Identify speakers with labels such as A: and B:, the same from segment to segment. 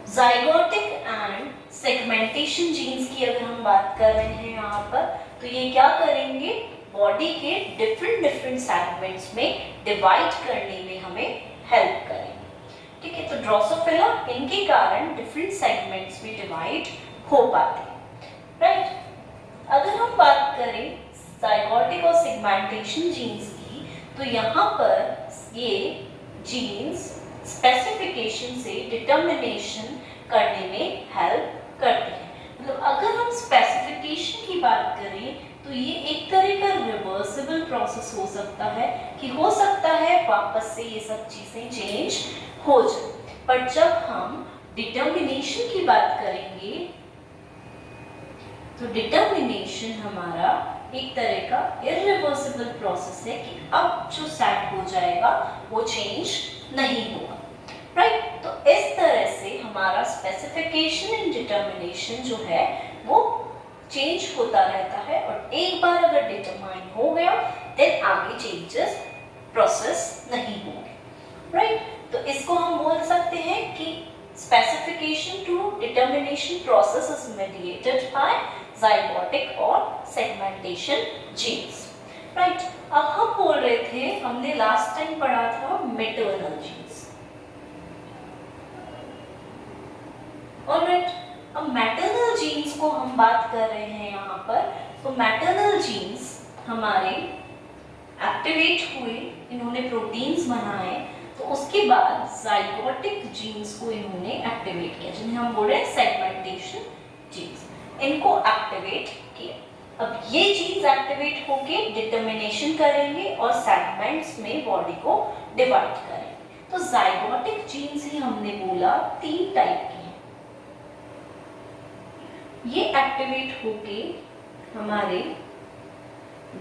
A: Zygotic and segmentation jeans की अगर हम बात कर रहे हैं यहाँ पर, तो ये क्या करेंगे, बॉडी के डिफरेंट सेगमेंट्स में डिवाइड करने में हमें हेल्प करेंगे। ठीक है, तो ड्रोसोफिला इनके कारण डिफरेंट सेगमेंट्स में डिवाइड हो पाते हैं, राइट। अगर हम बात करें जाइगोटिक और सेगमेंटेशन जीन्स की, तो यहाँ पर ये जीन्स स्पेसिफिकेशन से डिटर्मिनेशन करने में हेल्प करते हैं। मतलब अगर हम स्पेसिफिकेशन की बात करें तो ये एक तरह का रिवर्सिबल प्रोसेस हो सकता है कि हो सकता है वापस से ये सब चीजें चेंज हो जाए, पर जब हम डिटर्मिनेशन की बात करेंगे तो डिटर्मिनेशन हमारा एक तरह का इरिवर्सिबल प्रोसेस है कि अब जो सेट हो जाएगा वो चेंज नहीं होगा, राइट। तो इस तरह से हमारा स्पेसिफिकेशन एंड डिटर्मिनेशन जो है वो चेंज होता रहता है, और एक बार अगर डिटरमाइन हो गया देन आगे चेंजेस प्रोसेस नहीं होंगे, राइट। तो इसको हम बोल सकते हैं कि specification to determination process is mediated by zygotic और सेगमेंटेशन जीन्स, राइट। अब हम बोल रहे थे, हमने लास्ट टाइम पढ़ा था मैटरनल जीन्स, ऑलराइट। अब मैटरनल जीन्स को हम बात कर रहे हैं यहाँ पर, तो मैटरनल जीन्स हमारे एक्टिवेट हुए, इन्होंने प्रोटीन्स बनाए, तो उसके बाद जाइगोटिक जीन्स को इन्होंने एक्टिवेट किया, जिन्हें हम बोल रहे हैं सेगमेंटेशन जीन्स, इनको एक्टिवेट किया। अब ये जीन्स एक्टिवेट होके डिटर्मिनेशन करेंगे और सेगमेंट्स में बॉडी को डिवाइड करेंगे। तो जाइगोटिक जीन्स ही हमने बोला 3 टाइप की, ये एक्टिवेट होके हमारे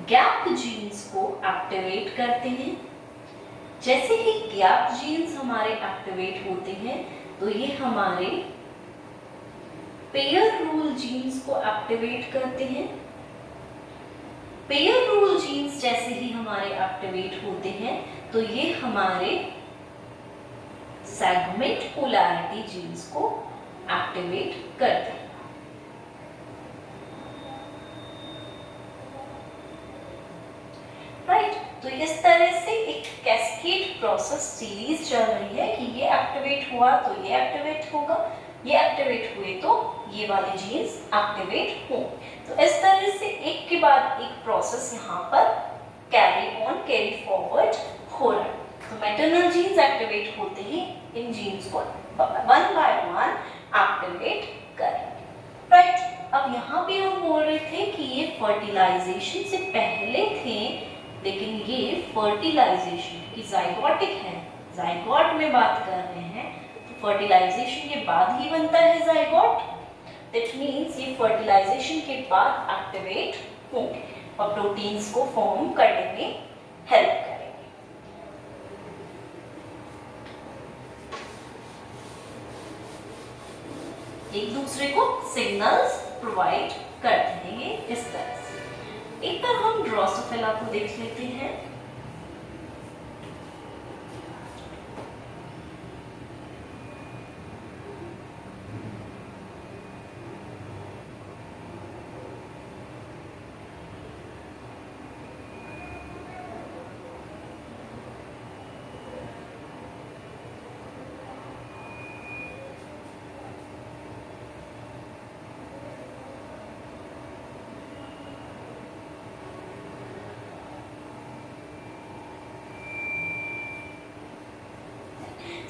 A: गैप जीन्स को एक्टिवेट करते हैं। जैसे ही गैप जीन्स हमारे एक्टिवेट होते हैं तो ये हमारे पेयर रूल जीन्स को एक्टिवेट करते हैं। पेयर रूल जीन्स जैसे ही हमारे एक्टिवेट होते हैं तो ये हमारे सेगमेंट पोलैरिटी जीन्स को एक्टिवेट करते हैं, राइट। तो इस तरह से एक कैस्केड प्रोसेस सीरीज चल रही है कि ये एक्टिवेट हुआ तो ये एक्टिवेट होगा, ये एक्टिवेट हुए तो ये वाले जीन्स एक्टिवेट हो। तो इस तरह से एक के बाद एक प्रोसेस यहाँ पर कैरी फॉरवर्ड हो रहा है। तो मैटरनल जीन्स एक्टिवेट होते ही इन जीन्स को 1 बाय 1 एक्टिवेट करेंगे, राइट। अब यहाँ पे हम बोल रहे थे कि ये फर्टिलाइजेशन से पहले थे, लेकिन ये फर्टिलाइजेशन की जाइगोटिक है, जाइगोट में बात कर रहे हैं, तो फर्टिलाइजेशन के बाद ही बनता है जाइगोट। दैट मीन्स ये फर्टिलाइजेशन के बाद एक्टिवेट होंगे और प्रोटीन्स को फॉर्म करने में हेल्प करेंगे। एक दूसरे को सिग्नल्स प्रोवाइड करते हैं ये इस तरह से। एक बार हम ड्रोसोफिला को देख लेते हैं।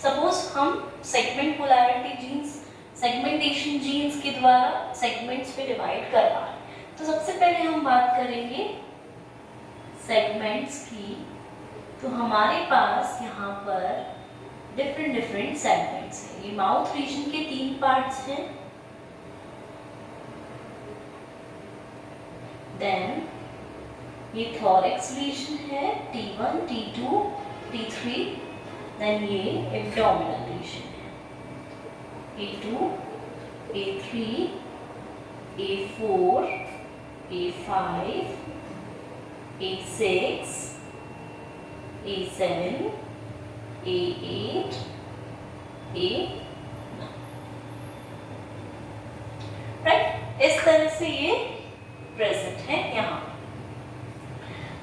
A: सपोज हम segment polarity genes, segmentation genes के द्वारा सेगमेंट्स पे डिवाइड कर पा रहे हैं। तो सबसे पहले हम बात करेंगे सेगमेंट्स की। तो हमारे पास यहाँ पर डिफरेंट सेगमेंट्स हैं। ये माउथ रीजन के 3 पार्ट्स हैं, देन ये थॉरैक्स रीजन है, T1, T2, T3, देन ये एब्डोमिनल रीजन है, A2, A3, A4, A5, A6, A7, A8, A9, इस तरह से ये प्रेजेंट है यहाँ।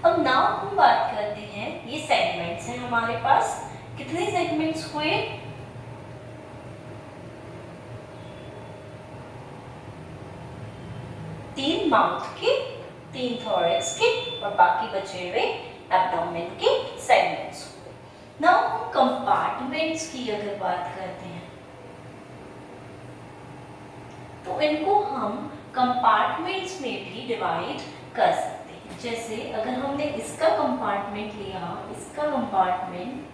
A: अब नाउ हम बात करते हैं, ये सेगमेंट्स हैं हमारे पास। कितने सेगमेंट्स हुए? 3 माउथ के, 3 थोरैक्स के और बाकी बचे हुए एब्डोमेन के सेगमेंट्स हुए। नाउ हम कंपार्टमेंट्स की अगर बात करते हैं तो इनको हम कंपार्टमेंट्स में भी डिवाइड कर सकते हैं। जैसे अगर हमने इसका कंपार्टमेंट लिया, इसका कंपार्टमेंट,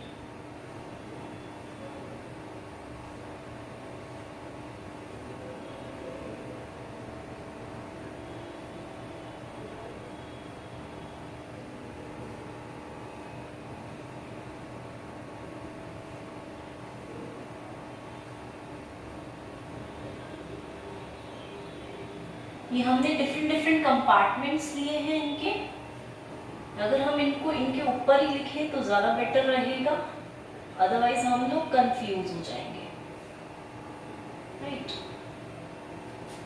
A: ये हमने डिफरेंट कंपार्टमेंट्स लिए हैं इनके। अगर हम इनको इनके ऊपर ही लिखें तो ज़्यादा बेटर रहेगा, अदरवाइज हम लोग कंफ्यूज हो जाएंगे, राइट।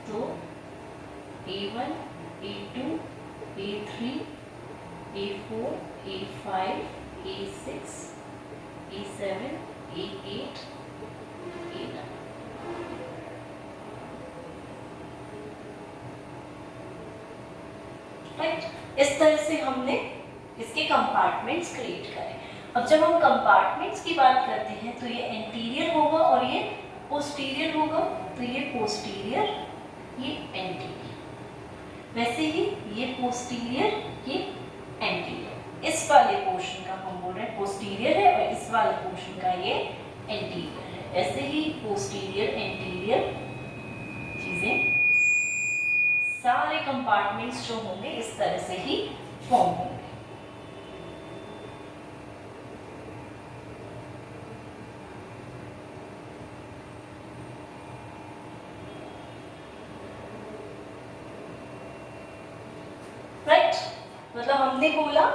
A: तो A1, A2, A3, A4, A5, A6, A7, A8, A9। Right, इस तरह से हमने इसके कंपार्टमेंट्स क्रिएट करे। अब जब हम कंपार्टमेंट्स की बात करते हैं तो ये एंटीरियर होगा और ये पोस्टीरियर होगा। तो ये पोस्टीरियर, ये एंटीरियर, वैसे ही ये पोस्टीरियर, ये एंटीरियर। इस वाले पोर्शन का हम बोल रहे हैं पोस्टीरियर है और इस वाले पोर्शन का ये एंटीरियर है। ऐसे ही पोस्टीरियर एंटीरियर चीजें, सारे कंपार्टमेंट्स जो होंगे इस तरह से ही फॉर्म होंगे। राइट, मतलब हमने बोला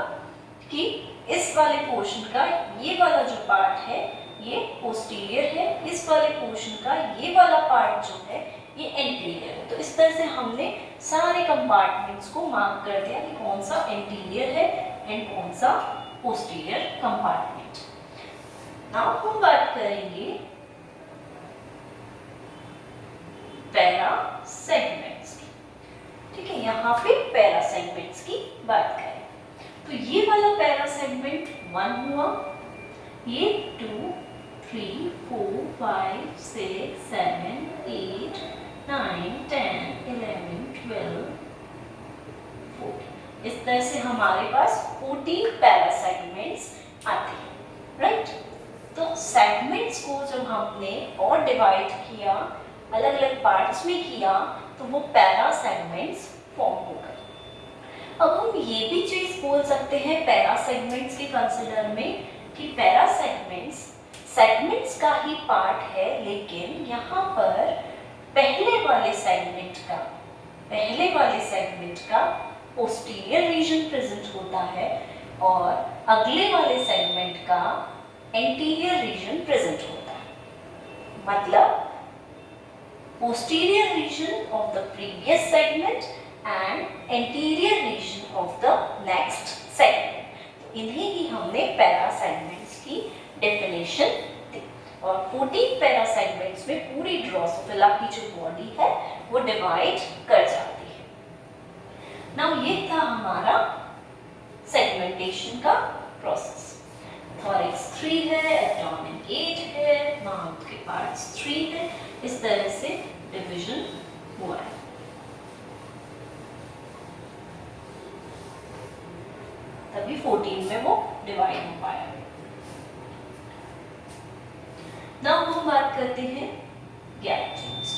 A: कि इस वाले पोर्शन का ये वाला जो पार्ट है ये पोस्टीरियर है, इस वाले पोर्शन का ये वाला पार्ट जो है ये एंटीरियर है। तो इस तरह से हमने सारे कंपार्टमेंट्स को मार्क कर दिया कि कौन सा एंटीरियर है एंड कौन सा पोस्टीरियर कंपार्टमेंट। नाउ हम बात करेंगे पैरा सेगमेंट्स की। ठीक है, यहाँ पे पैरा सेगमेंट्स की बात करें तो ये वाला पैरा सेगमेंट 1 हुआ, ये 2, 3, 4, 5, 6, 7, 8, 9, 10, 11, 12, 14। इस तरह से हमारे पास 14 पैरा सेगमेंट्स आते हैं, राइट। तो सेगमेंट्स को जब हमने और डिवाइड किया, अलग अलग पार्ट्स में किया, तो वो पैरा सेगमेंट्स फॉर्म हो गए। अब हम ये भी चीज बोल सकते हैं पैरा सेगमेंट्स के कंसिडर में कि पैरा सेगमेंट्स का ही पार्ट है, लेकिन यहाँ पर पहले वाले सेगमेंट का पोस्टीरियर रीजन प्रेजेंट होता है और अगले वाले सेगमेंट का एंटीरियर रीजन प्रेजेंट होता है। मतलब posterior region of the previous segment and anterior region of the next segment। इन्हीं ही हमने पैरा सेगमेंट्स की डेफिनेशन दी और 14 पैरा सेगमेंट्स में पूरी ड्रोसोफिला की जो बॉडी है वो डिवाइड कर जाती है। नाउ ये था हमारा सेगमेंटेशन का प्रोसेस। थॉरैक्स 3 है, एब्डोमेन 8 है, माउथ के पार्ट्स 3 है। इस तरह से डिवीजन हुआ है। तभी 14 में वो डिवाइड हो पाया। नाउ हम बात करते हैं गैप जीन्स।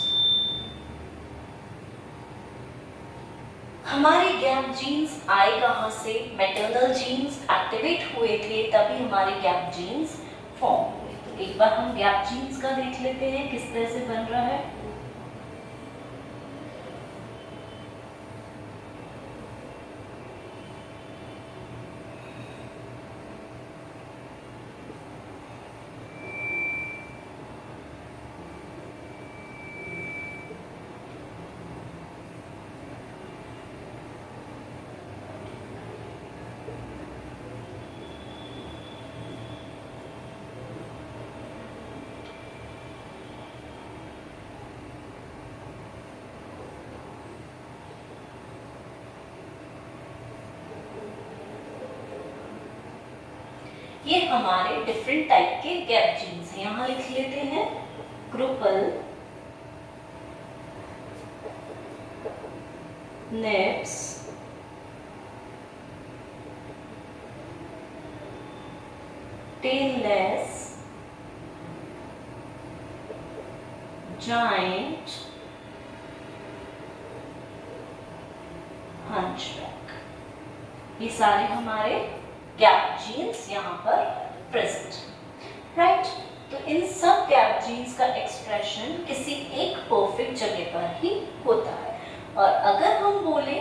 A: हमारे गैप जीन्स आए कहाँ से? मैटरनल जीन्स एक्टिवेट हुए थे तभी हमारे गैप जीन्स फॉर्म हुए। तो एक बार हम गैप जीन्स का देख लेते हैं किस तरह से बन रहा है। ये हमारे डिफरेंट टाइप के गैप जीन्स हैं। यहाँ लिख लेते हैं क्रुपल, निप्स, टेललेस, जायंट, हंचबैक। ये सारे हमारे गैप जीन्स यहाँ पर प्रेजेंट, राइट। तो इन सब गैप जीन्स का एक्सप्रेशन किसी एक परफेक्ट जगह पर ही होता है। और अगर हम बोले,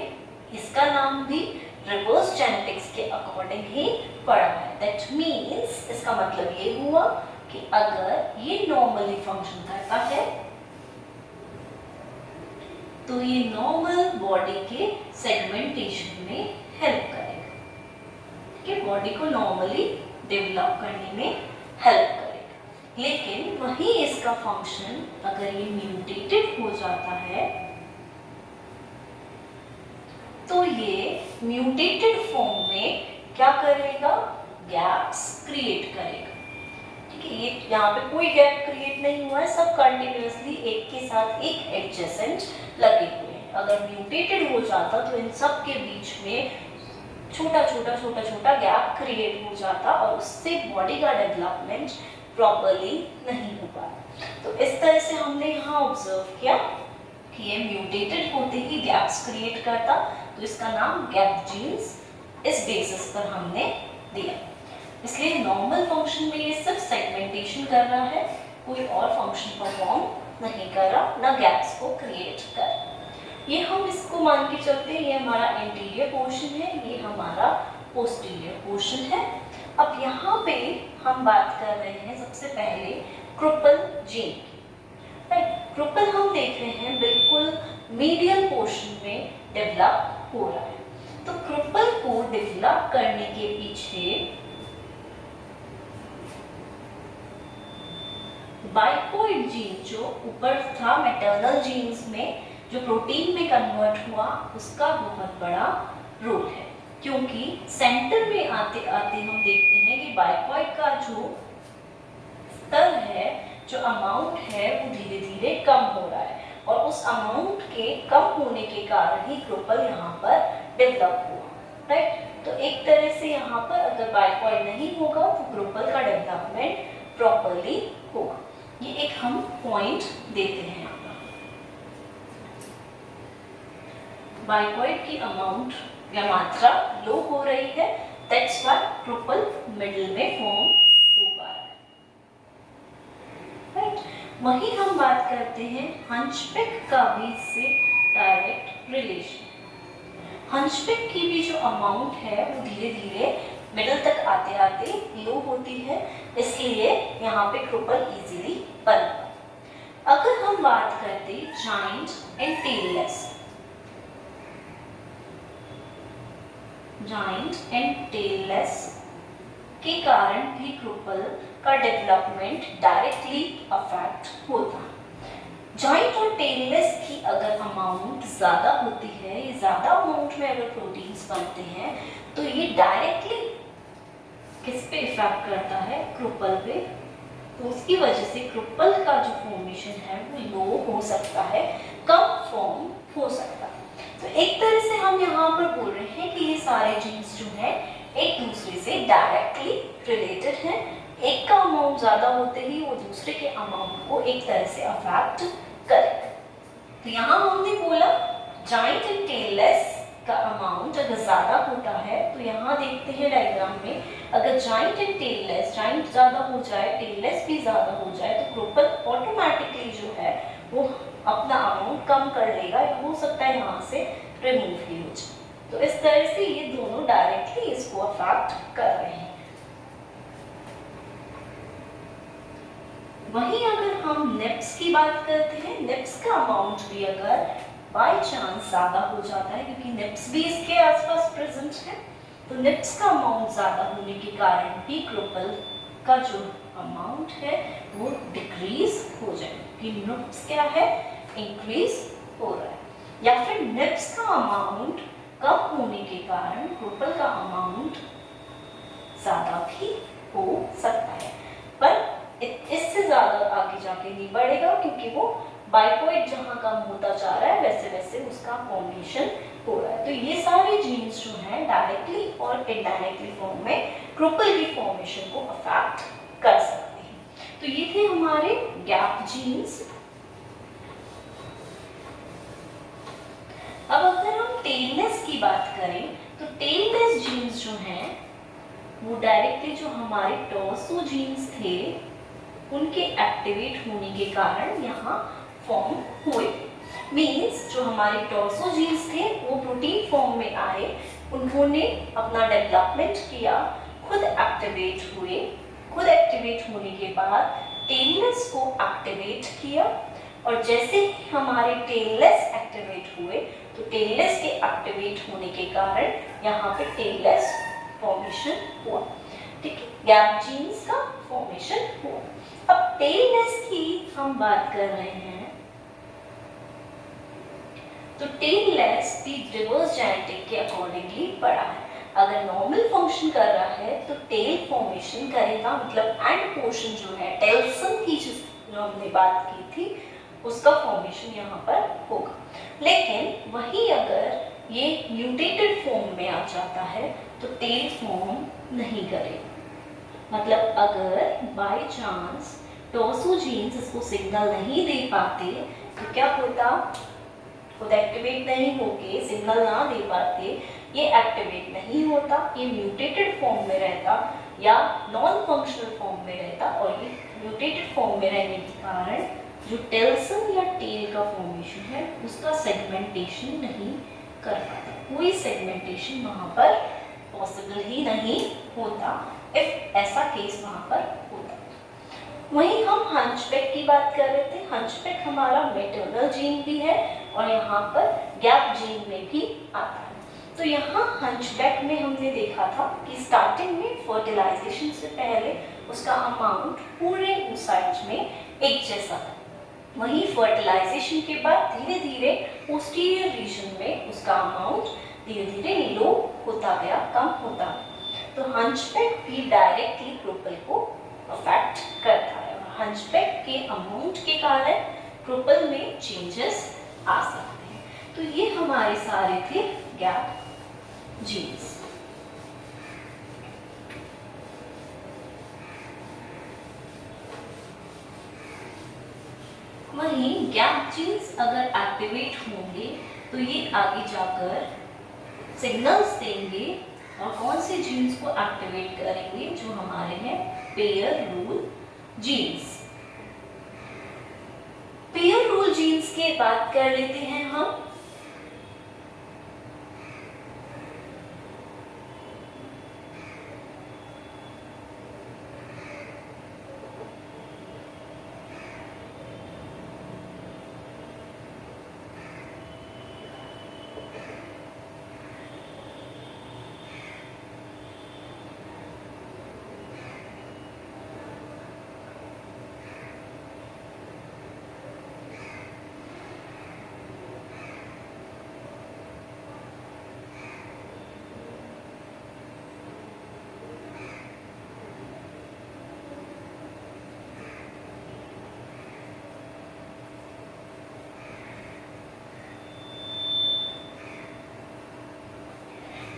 A: इसका नाम भी रिवर्स जेनेटिक्स के अकॉर्डिंग ही पड़ा है। दैट मीन्स इसका मतलब ये हुआ कि अगर ये नॉर्मली फंक्शन करता है तो ये नॉर्मल बॉडी के सेगमेंटेशन में हेल्प करेगा, कि बॉडी को नॉर्मली डेवलप करने में हेल्प करेगा। लेकिन वही इसका फंक्शन अगर ये म्यूटेटेड हो जाता है तो ये म्यूटेटेड फॉर्म में क्या करेगा, गैप्स क्रिएट करेगा। ठीक है, ये यहाँ पे कोई गैप क्रिएट नहीं हुआ है, सब कंटिन्यूअसली एक के साथ एक एडजेसेंट लगे हुए हैं। अगर म्यूटेटेड हो जाता तो इन सब के बीच में छोटा छोटा गैप क्रिएट हो जाता और उससे बॉडी का डेवलपमेंट प्रॉपरली नहीं हो पाता। तो इस तरह से हमने यहाँ ऑब्जर्व किया कि ये म्यूटेटेड होते ही गैप्स क्रिएट करता, तो इसका नाम गैप जीन्स इस बेसिस पर हमने दिया। इसलिए नॉर्मल फंक्शन में ये सिर्फ सेगमेंटेशन कर रहा है, कोई और फंक्शन परफॉर्म नहीं कर रहा, ना गैप्स को क्रिएट कर रहा। ये हम इसको मान के चलते हैं, ये हमारा इंटीरियर पोर्शन है, ये हमारा पोस्टीरियर पोर्शन है। अब यहाँ पे हम बात कर रहे हैं सबसे पहले क्रुपल जीन की, राइट। क्रुपल हम देख रहे हैं बिल्कुल मीडियल पोर्शन में डेवलप हो रहा है। तो क्रुपल को डेवलप करने के पीछे बाइकोइड जीन जो ऊपर था मैटरनल जीन्स में, जो प्रोटीन में कन्वर्ट हुआ, उसका बहुत बड़ा रोल है। क्योंकि सेंटर में आते आते हम देखते हैं कि बाइकोइड का जो स्तर है, जो अमाउंट है, वो धीरे धीरे कम हो रहा है और उस अमाउंट के कम होने के कारण ही क्रुपल यहाँ पर डेवलप हुआ, राइट। तो एक तरह से यहाँ पर अगर बाइकोइड नहीं होगा तो क्रुपल का डेवलपमेंट प्रॉपरली होगा। ये एक हम पॉइंट देते हैं। बाइकोइड की अमाउंट या मात्रा लो हो रही है, दैट्स व्हाई क्रुपल मिडिल में फॉर्म हो पा रहा है, राइट। वही हम बात करते हैं हंचबैक का भी इससे डायरेक्ट रिलेशन। हंचबैक की भी जो अमाउंट है वो धीरे धीरे मिडिल तक आते आते लो होती है, इसलिए यहाँ पे क्रुपल इजीली बनता। अगर हम बात करते giant and tailless, giant and tailless के कारण भी क्रुपल का डेवलपमेंट डायरेक्टली अफेक्ट होता है। जाइंट और टेललेस की अगर अमाउंट ज़्यादा होती है, ये ज़्यादा अमाउंट में अगर प्रोटीन्स बनते हैं तो ये डायरेक्टली किस पे इफेक्ट करता है, क्रुपल पे। तो उसकी वजह से क्रुपल का जो फॉर्मेशन है वो लो हो सकता है, कम फॉर्म हो सकता है। तो एक तरह से हम यहाँ पर बोल रहे हैं कि ये सारे जीन्स जो हैं एक दूसरे से डायरेक्टली रिलेटेड हैं। एक का अमाउंट ज़्यादा होते ही वो दूसरे के अमाउंट को एक तरह से अफेक्ट करेगा। तो यहाँ हमने बोला जाइंट एंड टेललेस का अमाउंट अगर ज़्यादा होता है, तो यहाँ देखते हैं डायग्राम में, अगर जाइंट एंड टेललेस, जाइंट ज़्यादा हो जाए, टेललेस भी ज़्यादा हो जाए, तो क्रुपल ऑटोमेटिकली जो है वो अपना अमाउंट कम कर लेगा, या हो सकता है यहाँ से रिमूव ही हो जाए। तो इस तरह से ये दोनों डायरेक्टली इसको अफेक्ट कर रहे हैं। वहीं अगर हम निप्स की बात करते हैं, निप्स का अमाउंट भी अगर बाय चांस ज़्यादा हो जाता है, क्योंकि निप्स भी इसके आसपास प्रेजेंट है, तो निप्स का अमाउंट ज़्यादा होने के कारण भी क्रुपल का जो अमाउंट है वो डिक्रीज हो जाएगा। कि निप्स क्या है, इंक्रीज हो रहा है, या फिर निप्स का अमाउंट कम होने के कारण क्रुपल का अमाउंट ज़्यादा भी हो सकता है, पर इससे ज़्यादा आगे जाके नहीं बढ़ेगा, क्योंकि वो बाइपॉइड जहाँ कम होता जा रहा है वैसे वैसे उसका फॉर्मेशन हो रहा है। तो ये सारे जीन्स जो हैं डायरेक्टली और इनडायरेक्टली फॉर्म में क्रूपल की फॉर्मेशन को अफेक्ट कर सकते हैं। तो ये थे हमारे गैप जीन्स। अब अगर हम टेललेस की बात करें तो टेललेस जीन्स जो हैं वो डायरेक्टली जो हमारे टॉर्सो जीन्स थे उनके एक्टिवेट होने के कारण यहाँ फॉर्म हुए। मीन्स जो हमारे टॉर्सो जीन्स थे वो प्रोटीन फॉर्म में आए, उन्होंने अपना डेवलपमेंट किया, खुद एक्टिवेट हुए, खुद एक्टिवेट होने के बाद टेललेस को एक्टिवेट किया, और जैसे ही हमारे टेललेस एक्टिवेट हुए तो टेललेस के एक्टिवेट होने के कारण यहाँ पे टेललेस फॉर्मेशन हुआ। ठीक है, गैप जीन्स का फॉर्मेशन हुआ। अब टेललेस की हम बात कर रहे हैं तो टेललेस भी रिवर्स जेनेटिक के अकॉर्डिंगली बड़ा है। अगर नॉर्मल फंक्शन कर रहा है तो टेल फॉर्मेशन करेगा, मतलब एंड पोर्शन जो है टेल्सन की जो हमने बात की थी उसका फॉर्मेशन यहाँ पर होगा। लेकिन वही अगर ये म्यूटेटेड फॉर्म में आ जाता है तो टेल फॉर्म नहीं करेगा। मतलब अगर बाय चांस टॉर्सो जीन्स इसको सिग्नल नहीं दे पाते तो क्या होता, खुद एक्टिवेट नहीं होके सिग्नल ना दे पाते, ये एक्टिवेट नहीं होता, ये म्यूटेटेड फॉर्म में रहता या नॉन फंक्शनल फॉर्म में रहता, और ये म्यूटेटेड फॉर्म में रहने के कारण जो टेल्सन या टेल का फॉर्मेशन है उसका सेगमेंटेशन नहीं कर पाता, कोई सेगमेंटेशन वहाँ पर पॉसिबल ही नहीं होता इफ ऐसा केस वहाँ पर होता। वहीं हम हंचबैक की बात कर रहे थे। हंचबैक हमारा मैटरनल जीन भी है और यहाँ पर गैप जीन में भी आता है। तो यहाँ हंचबैक में हमने देखा था कि स्टार्टिंग में फर्टिलाइजेशन से पहले उसका अमाउंट पूरे oocytes में एक जैसा था, वहीं फर्टिलाइजेशन के बाद धीरे धीरे पोस्टीरियर रीजन में उसका अमाउंट धीरे धीरे लो होता गया, कम होता गया। तो हंचबैक भी डायरेक्टली क्रूपल को अफेक्ट करता है, और हंचबैक के अमाउंट के कारण क्रूपल में चेंजेस आ सकते हैं। तो ये हमारे सारे थे गैप जीन्स। वहीं गैप जीन्स अगर एक्टिवेट होंगे तो ये आगे जाकर सिग्नल्स देंगे, और कौन से जीन्स को एक्टिवेट करेंगे, जो हमारे हैं pair rule jeans. Pair rule jeans की बात कर लेते हैं हम।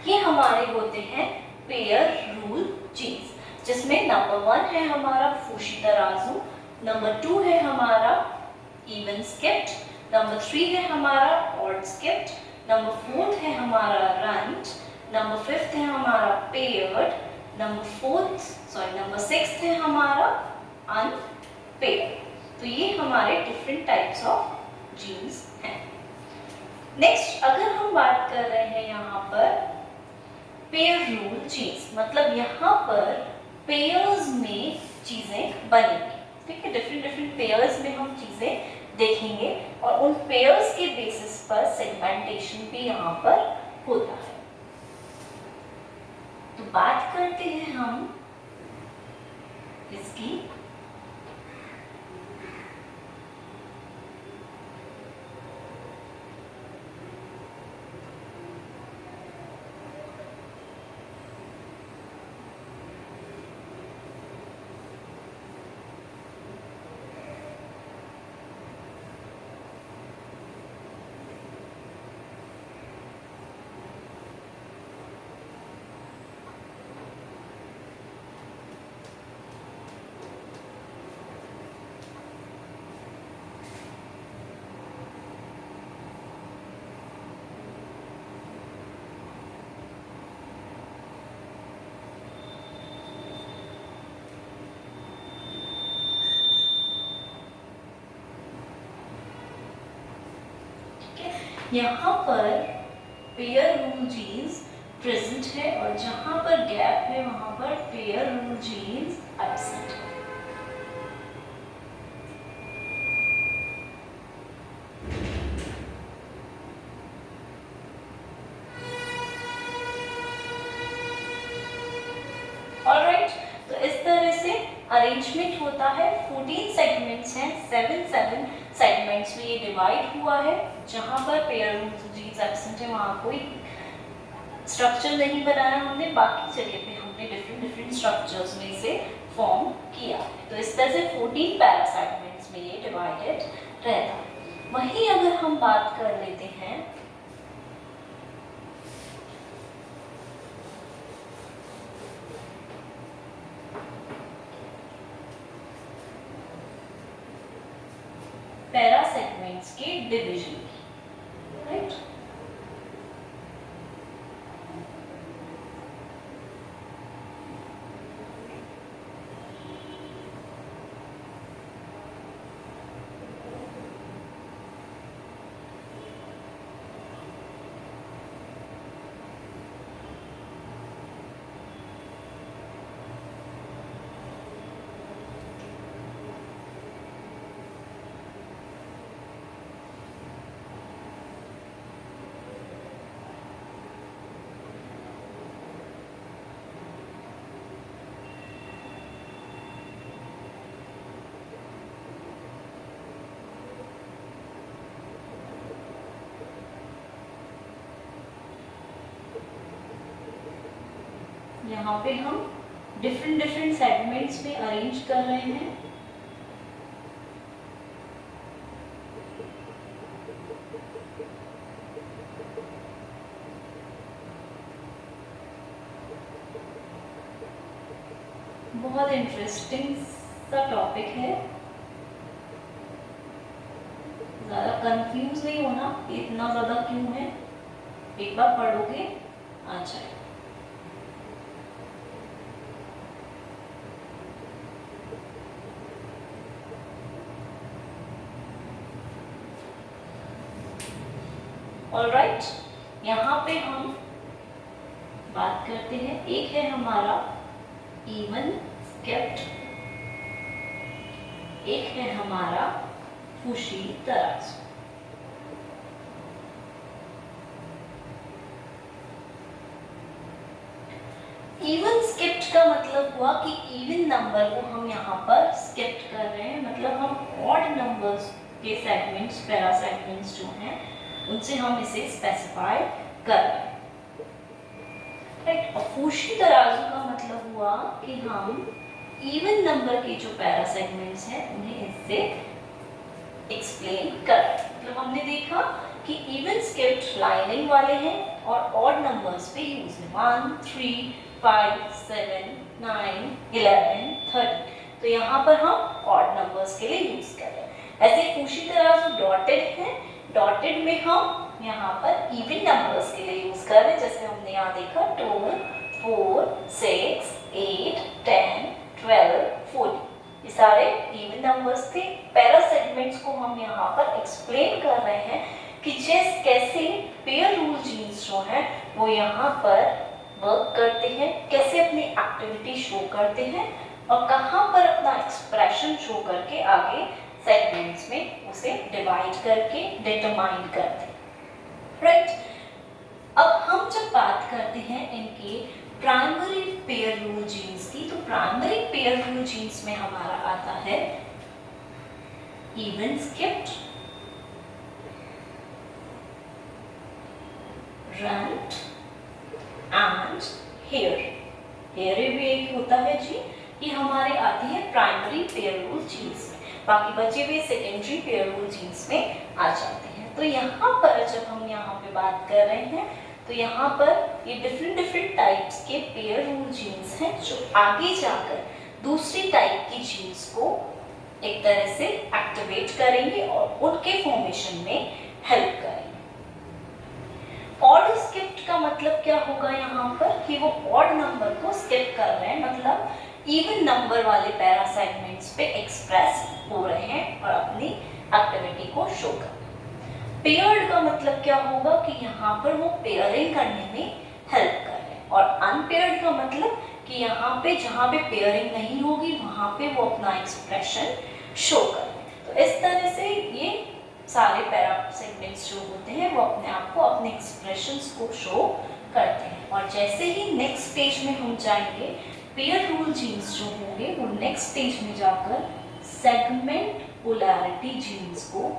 A: ये हमारे होते हैं पेयर रूल जीन्स, जिसमें नंबर 1 है हमारा फुशितराजु, नंबर 2 है हमारा इवन स्किप्ड, नंबर 3 है हमारा ऑड स्किप्ड, नंबर 4 है हमारा रंट, नंबर 5 है हमारा पेयर्ड, नंबर 6 है हमारा अनपेयर्ड। तो ये हमारे डिफरेंट टाइप्स ऑफ जीन्स हैं। नेक्स्ट अगर हम बात कर रहे हैं यहाँ पर पेयर रूल जीन्स, मतलब यहाँ पर पेयर्स में चीजें बनेंगी। ठीक है, डिफरेंट डिफरेंट पेयर्स में हम चीजें देखेंगे और उन पेयर्स के बेसिस पर सेगमेंटेशन भी यहाँ पर होता है। तो बात करते हैं हम इसकी। यहाँ पर पेयर रूल जीन्स प्रेजेंट है और जहाँ पर गैप है वहाँ पर पेयर रूल जीन्स एब्सेंट है। ऑलराइट, तो इस तरह से अरेंजमेंट होता है। 14 सेगमेंट्स हैं, 7 सेगमेंट्स में ये डिवाइड हुआ है। जहाँ पर पेयर रूल जीन्स एब्सेंट है वहाँ कोई स्ट्रक्चर नहीं बनाया हमने, बाकी जगह पे हमने डिफरेंट स्ट्रक्चर्स में से फॉर्म किया है। तो इस तरह से 14 पैरा सेगमेंट्स में ये डिवाइडेड रहता है। वहीं अगर हम बात कर लेते हैं पैरा सेगमेंट्स के डिवीजन की, राइट। यहाँ पे हम डिफरेंट सेगमेंट्स में अरेंज कर रहे हैं। बहुत इंटरेस्टिंग सा टॉपिक है, ज़्यादा कंफ्यूज नहीं होना इतना ज़्यादा क्यों है, एक बार पढ़ोगे आ जाए। ऑलराइट, यहाँ पे हम बात करते हैं, एक है हमारा इवन स्केप्ट, एक है हमारा फूशी तराजू। इवन स्किप्ट का मतलब हुआ कि इवन नंबर को हम यहाँ पर स्किप्ट कर रहे हैं, मतलब हम ऑड नंबर्स के सेगमेंट्स, पैरा सेगमेंट्स जो हैं उनसे हम इसे स्पेसिफाई कर रहे हैं, राइट। और फूशी तराजू का मतलब हुआ कि हम इवन नंबर के जो पैरा सेगमेंट्स हैं उन्हें इससे एक्सप्लेन कर रहे हैं। मतलब हमने देखा कि इवन स्किप्ट लाइनिंग वाले हैं और ऑड नंबर्स पे यूज है, 1, 3, 5, 7, 9, 11, 13। तो यहाँ पर हम ऑड नंबर्स के लिए यूज कर रहे हैं। ऐसे फूशी तराजू डॉटेड है, डॉटेड में हम यहाँ पर इवन नंबर्स के लिए यूज कर रहे हैं, जैसे हमने यहाँ देखा 2, 4, 6, 8, 10, 12, 14, ये सारे इवन नंबर्स थे। पैरा सेगमेंट्स को हम यहाँ पर एक्सप्लेन कर रहे हैं कि कैसे पेयर रूल जीन्स जो हैं वो यहाँ पर वर्क करते हैं, कैसे अपनी एक्टिविटी शो करते हैं और कहाँ पर अपना एक्सप्रेशन शो करके आगे सेगमेंट्स में उसे डिवाइड करके डिटरमाइन करते हैं, राइट। अब हम जब बात करते हैं इनके प्राइमरी पेयर रूल जीन्स की, तो प्राइमरी पेयर रूल जीन्स में हमारा आता है even skipped, runt and hair. Hair भी एक होता है जी, ये हमारे आते हैं प्राइमरी पेयर रूल जीन्स में, बाकी बचे हुए सेकेंडरी पेयर रूल जीन्स में आ जाते हैं। तो यहाँ पर जब हम यहाँ पे बात कर रहे हैं तो यहाँ पर ये डिफरेंट टाइप्स के पेयर रूल जीन्स हैं जो आगे जाकर दूसरी टाइप की जीन्स को एक तरह से एक्टिवेट करेंगे और उनके फॉर्मेशन में हेल्प करेंगे। ऑड स्किप्ट का मतलब क्या होगा यहाँ पर कि वो ऑड नंबर को स्किप कर रहे हैं, मतलब इवन नंबर वाले पैरा सेगमेंट्स पे एक्सप्रेस हो रहे हैं और अपनी एक्टिविटी को शो कर रहे हैं। पेयर्ड का मतलब क्या होगा कि यहाँ पर वो पेयरिंग करने में हेल्प कर रहे हैं, और अनपेयर्ड का मतलब कि यहाँ पे जहाँ पे पेयरिंग नहीं होगी वहाँ पे वो अपना एक्सप्रेशन शो कर रहे हैं। तो इस तरह से ये सारे पैरा सेगमेंट्स जो होते हैं वो अपने आप को, अपने एक्सप्रेशंस को शो करते हैं। और जैसे ही नेक्स्ट स्टेज में हम जाएंगे, पेयर रूल जीन्स जो होंगे वो नेक्स्ट स्टेज में जाकर सेगमेंट पोलैरिटी जीन्स को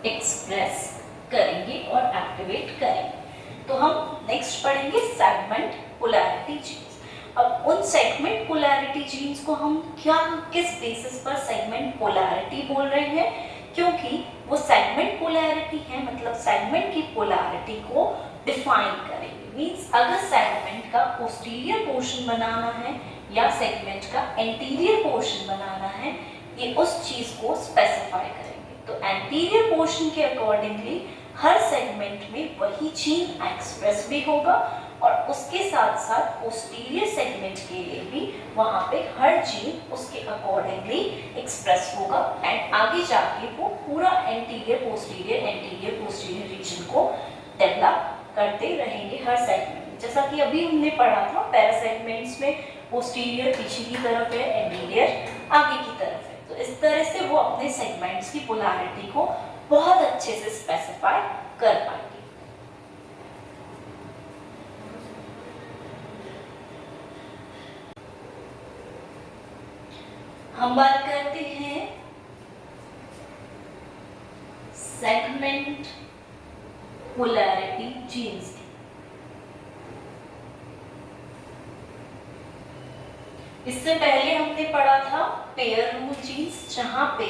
A: एक्सप्रेस करेंगे और एक्टिवेट करेंगे। तो हम नेक्स्ट पढ़ेंगे सेगमेंट पोलैरिटी जीन्स। अब उन सेगमेंट पोलैरिटी जीन्स को हम किस बेसिस पर सेगमेंट पोलैरिटी बोल रहे हैं, क्योंकि वो सेगमेंट पोलैरिटी है, मतलब सेगमेंट की पोलैरिटी को डिफाइन करेंगे। मींस अगर सेगमेंट का पोस्टीरियर पोर्शन बनाना है या सेगमेंट का एंटीरियर पोर्शन बनाना है, ये उस चीज को स्पेसिफाई करेंगे। तो एंटीरियर पोर्शन के अकॉर्डिंगली हर सेगमेंट में वही जीन एक्सप्रेस भी होगा, और उसके साथ साथ पोस्टीरियर सेगमेंट के लिए भी वहाँ पे हर जीन उसके अकॉर्डिंगली एक्सप्रेस होगा, एंड आगे जाके वो पूरा एंटीरियर पोस्टीरियर रीजन को डेवलप करते रहेंगे हर सेगमेंट में। जैसा कि अभी हमने पढ़ा था, पैरा सेगमेंट्स में पोस्टीरियर पीछे की तरफ है, एंटीरियर आगे की तरफ है। तो इस तरह से वो अपने सेगमेंट्स की पोलैरिटी को बहुत अच्छे से स्पेसिफाई कर पाएंगे। हम बात करते हैं सेगमेंट पोलैरिटी जीन्स की। इससे पहले हमने पढ़ा था पेयर रूल जीन्स, जहां पे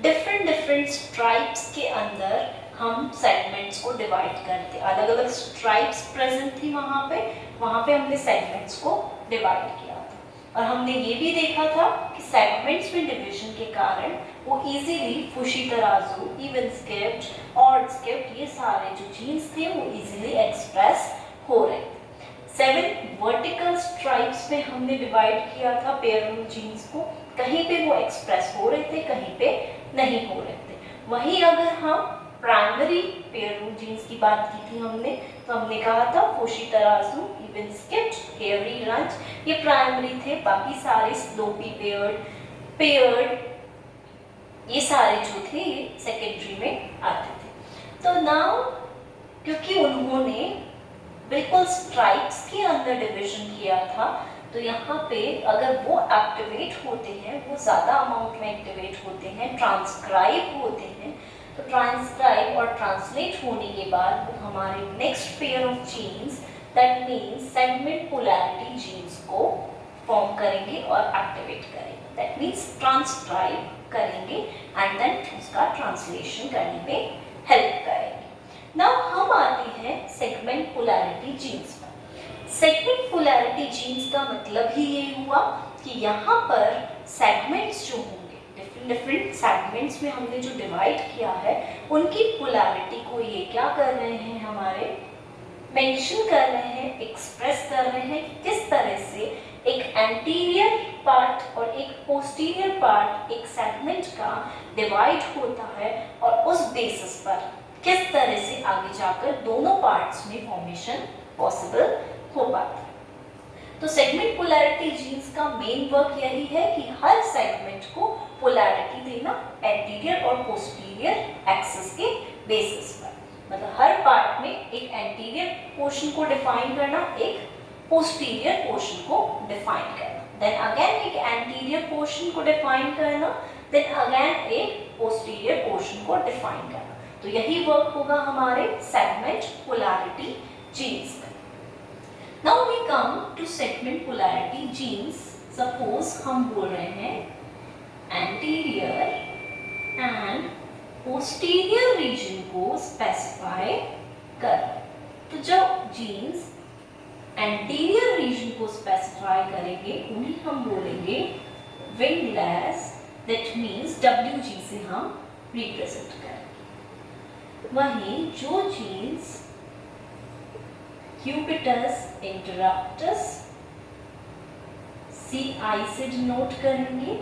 A: डिफरेंट स्ट्राइप्स के अंदर हम सेगमेंट्स को डिवाइड करते, अलग अलग स्ट्राइप्स प्रेजेंट थी वहां पे हमने सेगमेंट्स को डिवाइड किया था। और हमने ये भी देखा था कि सेगमेंट्स में डिवीजन के कारण वो इजीली फुशी तराजू, इवन स्किप्ड, ऑड स्किप्ड, ये सारे जो जीन्स थे वो इजीली एक्सप्रेस हो रहे थे। 7 वर्टिकल स्ट्राइप्स में हमने डिवाइड किया था पेयर रूल जीन्स को, कहीं पे वो एक्सप्रेस हो रहे थे, कहीं पे नहीं हो रहे थे। वहीं अगर हम प्राइमरी पेयर रूल जीन्स की बात की थी हमने, तो हमने कहा था फुशी तराजू, इवन स्किप्ड, हेयरी रंच, ये प्राइमरी थे। बाकी सारे स्लोपी पेयर्ड, ये सारे जो थे ये सेकेंडरी में आते थे। तो नाउ क्योंकि उन्होंने बिल्कुल स्ट्राइप्स के अंदर डिवीजन किया था, तो यहाँ पे अगर वो एक्टिवेट होते हैं, वो ज़्यादा अमाउंट में एक्टिवेट होते हैं, ट्रांसक्राइब होते हैं, तो ट्रांसक्राइब और ट्रांसलेट होने के बाद वो हमारे next pair of genes, that means segment polarity genes को फॉर्म करेंगे और एक्टिवेट करेंगे। दैट मीन्स ट्रांसक्राइब करेंगे एंड देन उसका ट्रांसलेशन करने में हेल्प करेंगे। नाउ हम आते हैं सेगमेंट पोलैरिटी जीन्स पर। सेगमेंट पोलैरिटी जीन्स का मतलब ही ये हुआ कि यहाँ पर सेगमेंट्स जो होंगे, डिफरेंट सेगमेंट्स में हमने जो डिवाइड किया है, उनकी पोलैरिटी को ये क्या कर रहे हैं, हमारे मेंशन कर रहे हैं, एक्सप्रेस कर रहे हैं। किस तरह से एक एंटीरियर पार्ट और एक पोस्टीरियर पार्ट एक सेगमेंट का डिवाइड होता है, और उस बेसिस पर किस तरह से आगे जाकर दोनों पार्ट्स में फॉर्मेशन पॉसिबल हो पाता है। तो सेगमेंट पोलैरिटी जीन्स का मेन वर्क यही है कि हर सेगमेंट को पोलैरिटी देना एंटीरियर और पोस्टीरियर एक्सिस के बेसिस पर। मतलब हर पार्ट में एक एंटीरियर पोर्शन को डिफाइन करना, एक पोस्टीरियर पोर्शन को डिफाइन करना, देन अगेन एक एंटीरियर पोर्शन को डिफाइन करना, देन अगेन एक पोस्टीरियर पोर्शन को डिफाइन करना। तो यही वर्क होगा हमारे सेगमेंट पोलैरिटी जीन्स का। Now we come to segment polarity genes. Suppose हम बोल रहे हैं एंटीरियर एंड पोस्टीरियर रीजन को स्पेसिफाई कर। तो जब जीन्स एंटीरियर रीजन को स्पेसिफाई करेंगे उन्हें हम बोलेंगे विंगलेस, दैट मीन्स WG से हम रिप्रेजेंट करेंगे। वहीं जो जीन्स क्यूबिटस इंटरप्टस CI से डिनोट करेंगे,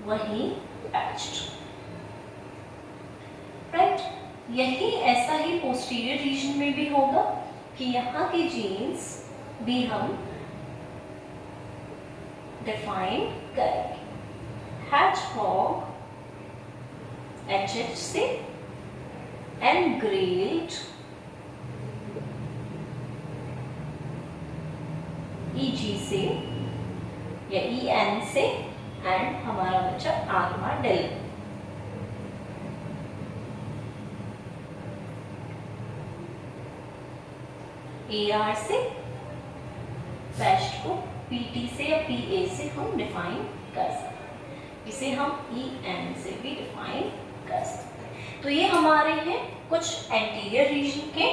A: वहीं पैच्ड, राइट। यही ऐसा ही पोस्टीरियर रीजन में भी होगा कि यहाँ के जीन्स भी हम डिफाइन करेंगे। Hedgehog HH से, engrailed EG से या EN से, एंड हमारा बच्चा आर्माडिल। AR से, पेस्ट को PT से या PA से हम डिफाइन कर सकते हैं, इसे हम EN से भी डिफाइन कर सकते हैं। तो ये हमारे हैं कुछ एंटीरियर रीजन के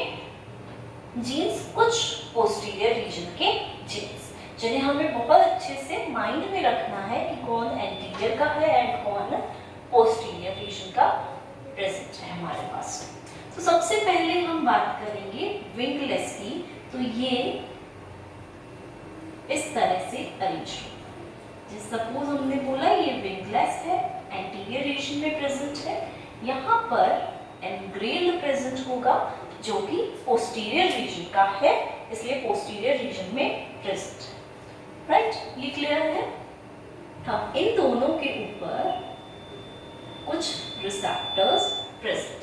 A: जीन्स, कुछ पोस्टीरियर रीजन के जीन्स, जिन्हें हमें बहुत अच्छे से माइंड में रखना है कि कौन एंटीरियर का है एंड कौन पोस्टीरियर रीजन का प्रेजेंट है हमारे पास। तो सबसे पहले हम बात करेंगे विंगलेस की। तो ये इस तरह से अरेंज होगा। जैसे सपोज हमने बोला ये विंगलेस है, एंटीरियर रीजन में प्रेजेंट है, यहाँ पर एनग्रेल्ड प्रेजेंट होगा जो कि पोस्टीरियर रीजन का है, इसलिए पोस्टीरियर रीजन में प्रेजेंट है, राइट। ये क्लियर है। हम इन दोनों के ऊपर कुछ रिसेप्टर्स प्रेजेंट,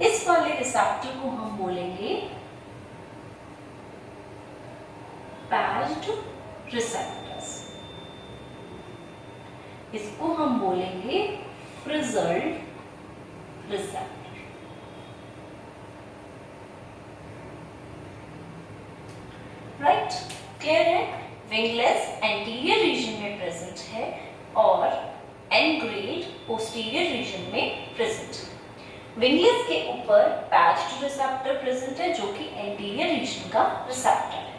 A: इस वाले रिसेप्टर को हम बोलेंगे पैच्ड रिसेप्टर्स, इसको हम बोलेंगे फ्रिजल्ड रिसेप्टर, राइट। क्लियर है। विंगलेस एंटीरियर रीजन में प्रेजेंट है और एनग्रेल्ड पोस्टीरियर रीजन में प्रेजेंट है। विंगलेस के ऊपर पैच्ड रिसेप्टर प्रेजेंट है जो कि एंटीरियर रीजन का रिसेप्टर है।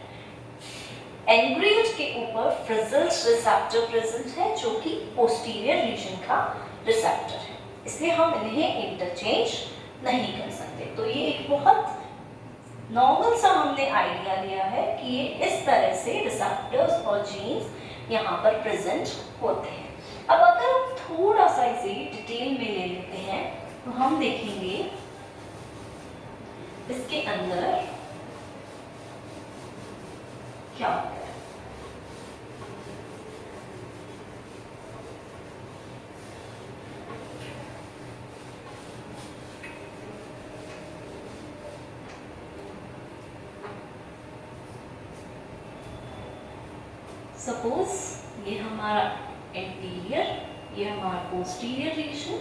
A: एनग्रेल्ड के ऊपर फ्रिजल्ड रिसेप्टर प्रेजेंट है जो कि पोस्टीरियर रीजन का रिसेप्टर है, इसलिए हम इन्हें इंटरचेंज नहीं कर सकते। तो ये एक बहुत नॉर्मल सा हमने आइडिया लिया है कि ये इस तरह से रिसेप्टर्स और जीन्स यहाँ पर प्रेजेंट होते हैं। अब अगर हम थोड़ा सा इसे डिटेल में ले लेते हैं तो हम देखेंगे इसके अंदर क्या होता है। सपोज ये हमारा एंटीरियर, ये हमारा पोस्टीरियर रीजन,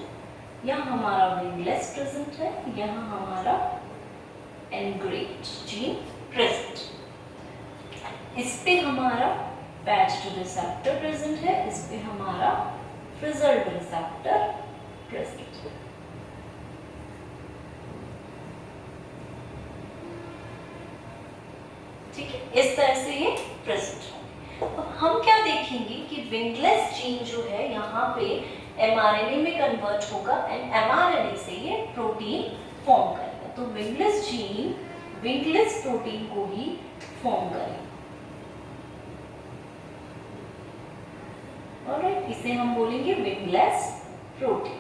A: यहाँ हमारा विंगलेस प्रेजेंट है, यहाँ हमारा एनग्रेल्ड जीन प्रेजेंट, इस पे हमारा पैच्ड रिसेप्टर प्रेजेंट है, इस पे हमारा फ्रिजल्ड रिसेप्टर प्रेजेंट है। ठीक है, इस तरह से ये प्रेजेंट है। तो हम क्या देखेंगे कि विंगलेस जीन जो है यहाँ पे mRNA में कन्वर्ट होगा एंड mRNA से ये प्रोटीन फॉर्म करेगा। तो विंगलेस जीन विंगलेस प्रोटीन को ही फॉर्म करेगा। ऑलराइट, इसे हम बोलेंगे विंगलेस प्रोटीन।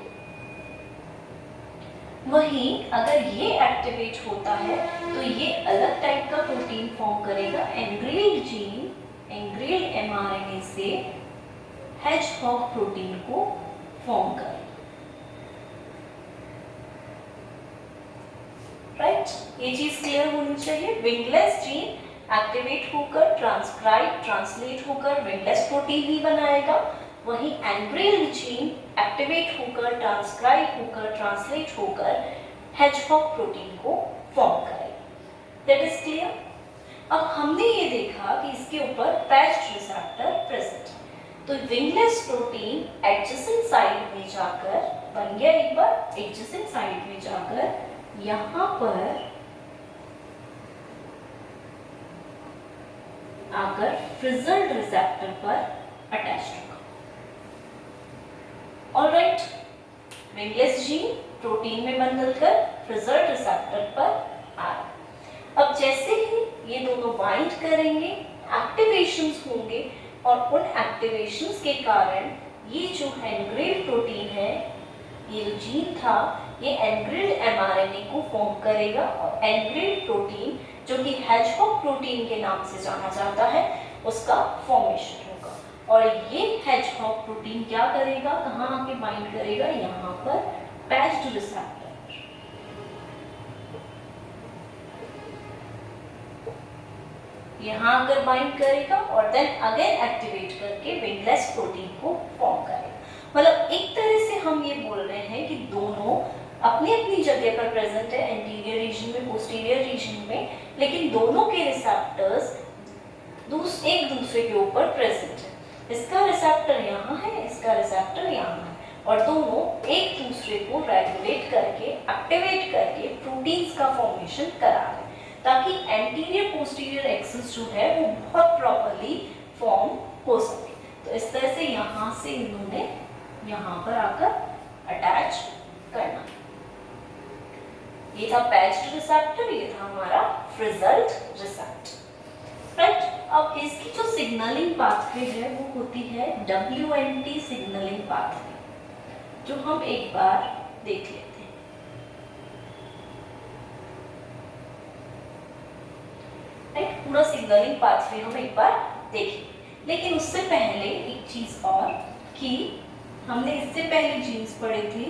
A: वहीं अगर ये एक्टिवेट होता है तो ये अलग टाइप का प्रोटीन फॉर्म करेगा। एनग्रेल्ड जीन एनग्रेल्ड mRNA से हेजहॉग प्रोटीन को फॉर्म करेगा, राइट। ये चीज क्लियर होनी चाहिए। विंगलेस जीन एक्टिवेट होकर ट्रांसलेट होकर विंगलेस प्रोटीन ही बनाएगा, वहीं एनग्रेल्ड जीन एक्टिवेट होकर ट्रांसलेट होकर हेजहॉग प्रोटीन को फॉर्म करेगा। That is clear. अब हमने ये देखा कि इसके ऊपर पैच्ड रिसेप्टर प्रेजेंट है, तो विंगलेस प्रोटीन एडजेसेंट साइड में जाकर बन गया, एक बार एडजेसेंट साइड में जाकर यहाँ पर आकर फ्रिजल्ड रिसेप्टर पर अटैच होगा। ऑलराइट, विंगलेस जीन प्रोटीन में बदलकर फ्रिजल्ड रिसेप्टर पर आ रहा। अब जैसे ही ये दोनों बाइंड करेंगे, एक्टिवेशंस होंगे और उन एक्टिवेशंस के कारण ये जो एनग्रेव्ड प्रोटीन है, ये जो जीन था, ये एनग्रेव्ड mRNA को फॉर्म करेगा और एनग्रेव्ड प्रोटीन जो कि हेजहॉग प्रोटीन के नाम से जाना जाता है उसका फॉर्मेशन होगा। और ये हेजहॉग प्रोटीन क्या करेगा, कहाँ आके बाइंड करेगा, यहाँ पर पैच्ड रिसेप्टर, यहाँ अगर बाइंड करेगा और देन अगेन एक्टिवेट करके विंगलेस प्रोटीन को फॉर्म करेगा। मतलब एक तरह से हम ये बोल रहे हैं कि दोनों अपनी अपनी जगह पर प्रेजेंट है, एंटीरियर रीजन में, पोस्टीरियर रीजन में, लेकिन दोनों के रिसेप्टर्स एक दूसरे के ऊपर प्रेजेंट है। इसका रिसेप्टर यहाँ है, इसका रिसेप्टर यहाँ है, और दोनों एक दूसरे को रेगुलेट करके, एक्टिवेट करके प्रोटीन्स का फॉर्मेशन करा रहे हैं ताकि एंटीरियर पोस्टीरियर एक्सिस जो है वो बहुत प्रॉपर्ली फॉर्म हो सके। तो इस तरह से यहाँ से इन्होंने यहाँ पर आकर अटैच करना। ये था पैच्ड रिसेप्टर, ये था हमारा फ्रिजल्ड रिसेप्टर, राइट। अब इसकी जो सिग्नलिंग पाथवे है वो होती है WNT सिग्नलिंग पाथवे, जो हम एक बार देख लेते हैं। राइट, पूरा सिग्नलिंग पाथवे हम एक बार देखें, लेकिन उससे पहले एक चीज और कि हमने इससे पहले जीन्स पढ़े थे,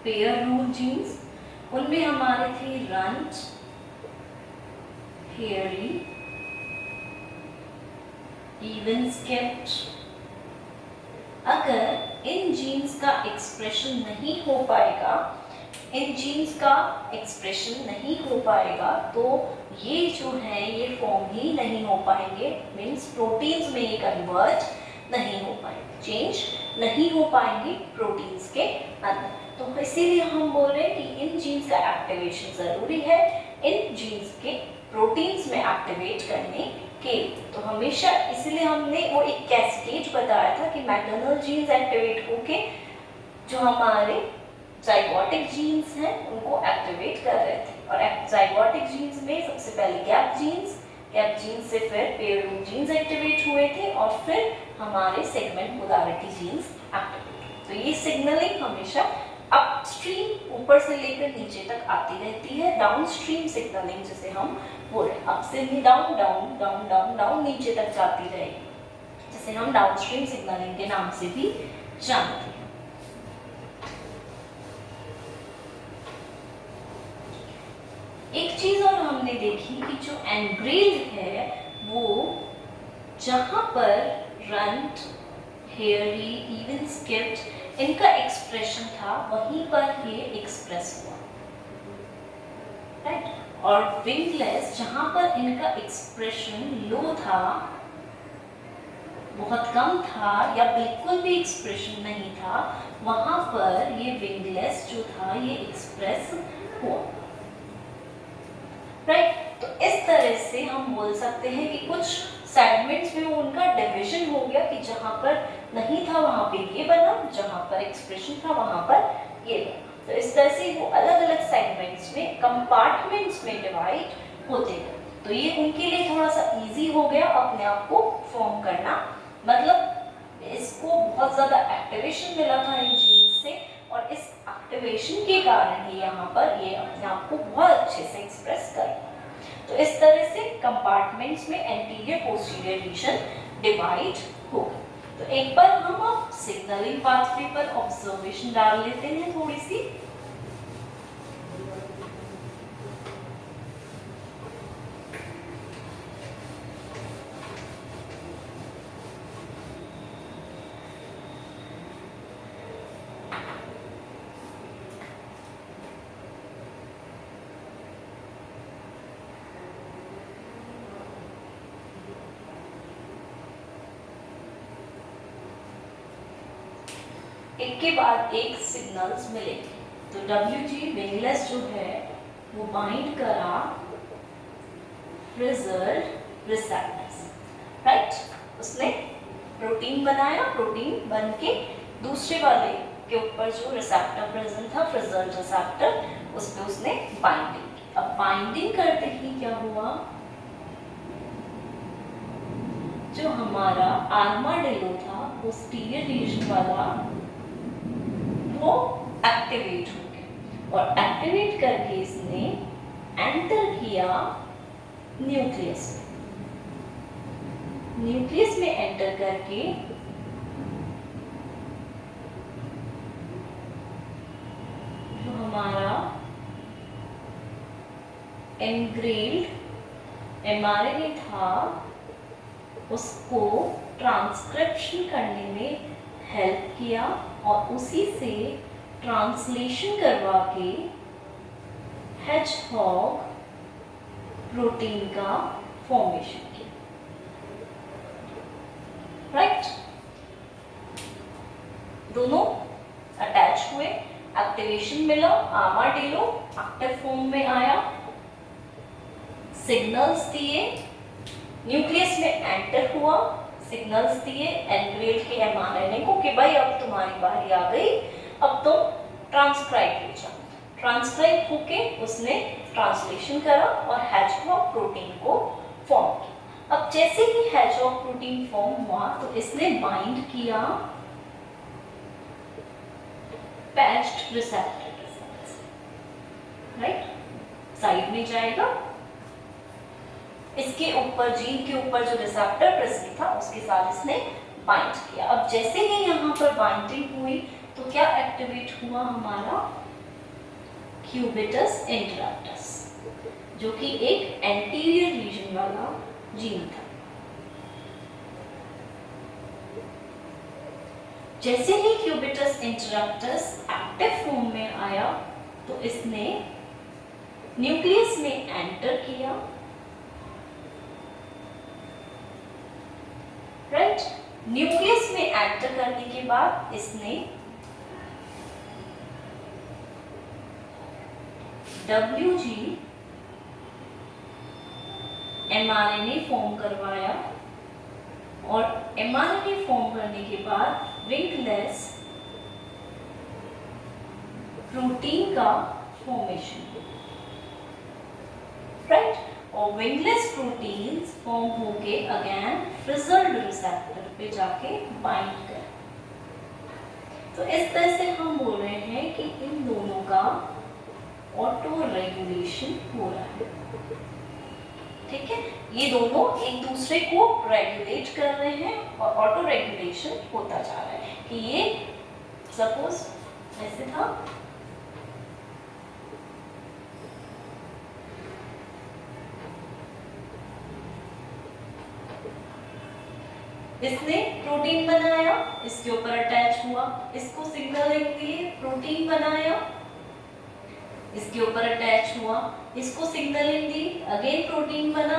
A: पेयर रूल जीन्स, उनमें हमारे थे रंट, हेयरी, इवन स्केप्ट। अगर इन जीन्स का एक्सप्रेशन नहीं हो पाएगा, इन जीन्स का एक्सप्रेशन नहीं हो पाएगा तो ये जो है ये फॉर्म ही नहीं हो पाएंगे, मीन्स प्रोटीन्स में ये कन्वर्ट नहीं हो पाएंगे, चेंज नहीं हो पाएंगे प्रोटीन्स के अंदर। तो इसीलिए हम बोल रहे हैं कि इन जीन्स का एक्टिवेशन जरूरी है, इन जीन्स के प्रोटीन्स में एक्टिवेट करने के। तो हमेशा इसलिए हमने वो एक कैस्केड बताया था कि मैटरनल जीन्स एक्टिवेट होके जो हमारे जाइगोटिक जीन्स हैं उनको एक्टिवेट कर रहे थे, और जाइगोटिक जीन्स में सबसे पहले गैप जीन्स से फिर पेयर रूल जीन्स एक्टिवेट हुए थे और फिर हमारे सेगमेंट पोलैरिटी जीन्स एक्टिवेट। तो ये सिग्नलिंग हमेशा अपस्ट्रीम ऊपर से लेकर नीचे तक आती रहती है, डाउनस्ट्रीम सिग्नलिंग जिसे हम बोल रहे हैं, अप से down down down down down नीचे तक जाती रहेगी, जिसे हम डाउनस्ट्रीम सिग्नलिंग के नाम से भी जानते हैं। एक चीज और हमने देखी कि जो एनग्रेव्ड है वो जहां पर रंट, हेयरी, इवन स्किप्ड इनका एक्सप्रेशन था वहीं पर ये एक्सप्रेस हुआ, राइट। और विंगलेस जहां पर इनका एक्सप्रेशन लो था, बहुत कम था या बिल्कुल भी एक्सप्रेशन नहीं था, वहां पर ये विंगलेस जो था ये एक्सप्रेस हुआ, राइट। तो इस तरह से हम बोल सकते हैं कि कुछ सेगमेंट्स में उनका डिवीजन हो गया कि जहां पर नहीं था वहां पे ये बना, जहां पर एक्सप्रेशन था वहां पर ये बना। तो इस तरह से वो अलग अलग सेगमेंट्स में, कंपार्टमेंट्स में डिवाइड होते गए। तो ये उनके लिए थोड़ा सा इजी हो गया अपने आप को फॉर्म करना, मतलब इसको बहुत ज्यादा एक्टिवेशन मिला था इन जीन्स से, और इस एक्टिवेशन के कारण ही यहाँ पर ये अपने आप को बहुत अच्छे से एक्सप्रेस कर। तो इस तरह से कंपार्टमेंट्स में एंटीरियर पोस्टीरियर रीजन डिवाइड हो गए। तो एक बार हम अब सिग्नलिंग पाथवे पर ऑब्जर्वेशन डाल लेते हैं थोड़ी सी। एक के बाद एक सिग्नल्स मिलेंगे। तो WG विंगलेस जो है वो बाइंड करा फ्रिजल्ड रिसेप्टर्स, राइट। उसने प्रोटीन बनाया, प्रोटीन बन के दूसरे वाले के ऊपर जो रिसेप्टर प्रेजेंट था, फ्रिजल्ड रिसेप्टर, उस पर उसने बाइंडिंग की। अब बाइंडिंग करते ही क्या हुआ, जो हमारा आर्माडिलो था पोस्टीरियर रीजन वाला वो एक्टिवेट हो गया और एक्टिवेट करके इसने एंटर किया न्यूक्लियस में। न्यूक्लियस में एंटर करके जो हमारा एनग्रेव्ड एमआरएनए था उसको ट्रांसक्रिप्शन करने में हेल्प किया और उसी से ट्रांसलेशन करवा के हेजहॉग प्रोटीन का फॉर्मेशन किया। राइट, दोनों अटैच हुए, एक्टिवेशन मिला, आर्माडिलो एक्टिव फॉर्म में आया, सिग्नल्स दिए, न्यूक्लियस में एंटर हुआ, सिग्नल्स दिए एनग्रेव्ड के एमआरएनए को कि भाई अब तुम्हारी बारी आ गई, अब तुम ट्रांसक्राइब हो जाओ। ट्रांसक्राइब होके उसने ट्रांसलेशन करा और हेजहॉग प्रोटीन को फॉर्म किया। अब जैसे ही हेजहॉग प्रोटीन फॉर्म हुआ तो इसने बाइंड किया पैच्ड रिसेप्टर के साथ। राइट, साइड में जाएगा, इसके ऊपर जीन के ऊपर जो रिसेप्टर प्रेजेंट था उसके साथ इसने बाइंड किया। अब जैसे ही यहाँ पर बाइंडिंग हुई तो क्या एक्टिवेट हुआ हमारा क्यूबिटस इंटरप्टस, जो कि एक एंटीरियर रीजन वाला जीन था। जैसे ही क्यूबिटस इंटरप्टस एक्टिव फॉर्म में आया तो इसने न्यूक्लियस में एंटर किया। राइट, न्यूक्लियस में एंटर करने के बाद इसने WG mRNA फॉर्म करवाया और mRNA फॉर्म करने के बाद विंगलेस प्रोटीन का फॉर्मेशन। राइट, और विंगलेस प्रोटीन्स फॉर्म होके अगेन फ्रिजल्ड रिसेप्टर पे जाके बाइंड कर। तो इस तरह से हम बोल रहे हैं कि इन दोनों का ऑटो रेगुलेशन हो रहा है। ठीक है, ये दोनों एक दूसरे को रेगुलेट कर रहे हैं और ऑटो रेगुलेशन होता जा रहा है कि ये सपोज ऐसे था, इसने प्रोटीन बनाया, इसके ऊपर अटैच हुआ, इसको सिग्नलिंग दिए, प्रोटीन बनाया, इसके ऊपर अटैच हुआ, इसको सिग्नलिंग दी, अगेन प्रोटीन बना,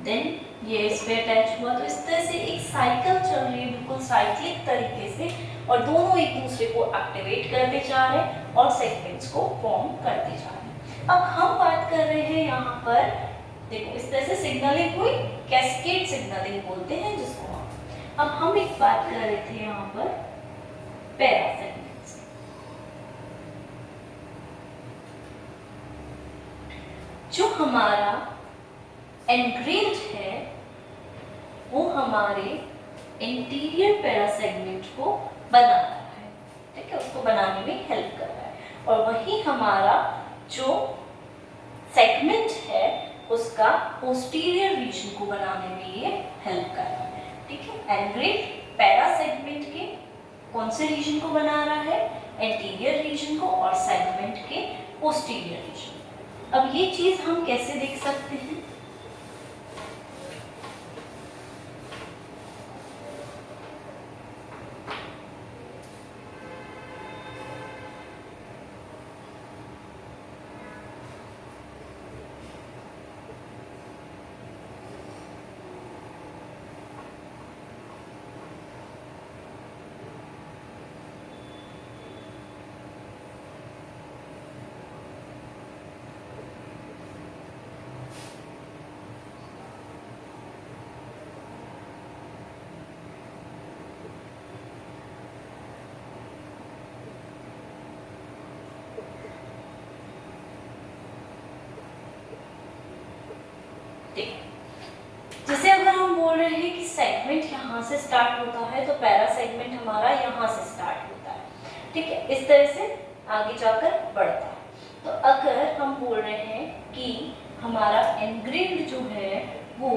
A: देन ये इस पे अटैच हुआ। तो इस तरह से एक साइकिल चल रही है बिल्कुल साइक्लिक तरीके से और दोनों एक दूसरे को एक्टिवेट करते जा रहे हैं और सेगमेंट्स को फॉर्म करते जा रहे हैं। अब हम बात कर रहे हैं यहाँ पर, देखो इस तरह से सिग्नलिंग हुई, कैस्केड सिग्नलिंग बोलते हैं जिसको। अब हम एक बात कर रहे थे यहाँ पर पैरासेगमेंट्स। जो हमारा एनग्रेव्ड है वो हमारे इंटीरियर पैरासेगमेंट को बना रहा है। ठीक है, उसको बनाने में हेल्प कर रहा है और वही हमारा जो सेगमेंट है उसका पोस्टीरियर रीजन को बनाने में ये हेल्प कर रहा है। ठीक है, एनग्रेव्ड पैरासेगमेंट के कौन से रीजन को बना रहा है, एंटीरियर रीजन को, और सेगमेंट के पोस्टीरियर रीजन। अब ये चीज हम कैसे देख सकते हैं, सेगमेंट यहाँ से स्टार्ट होता है तो पैरा सेगमेंट हमारा यहाँ से स्टार्ट होता है, ठीक है, इस तरह से आगे जाकर बढ़ता है। तो अगर हम बोल रहे हैं कि हमारा एनग्रेव्ड जो है वो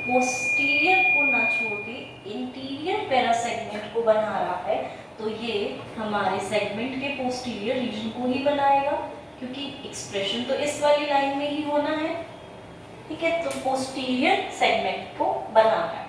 A: पोस्टीरियर को ना छोड़ के इंटीरियर पैरा सेगमेंट को बना रहा है, तो ये हमारे सेगमेंट के पोस्टीरियर रीजन को ही बनाएगा, क्योंकि एक्सप्रेशन तो इस वाली लाइन में ही होना है, ठीक है, तो पोस्टीरियर सेगमेंट को बना रहा है।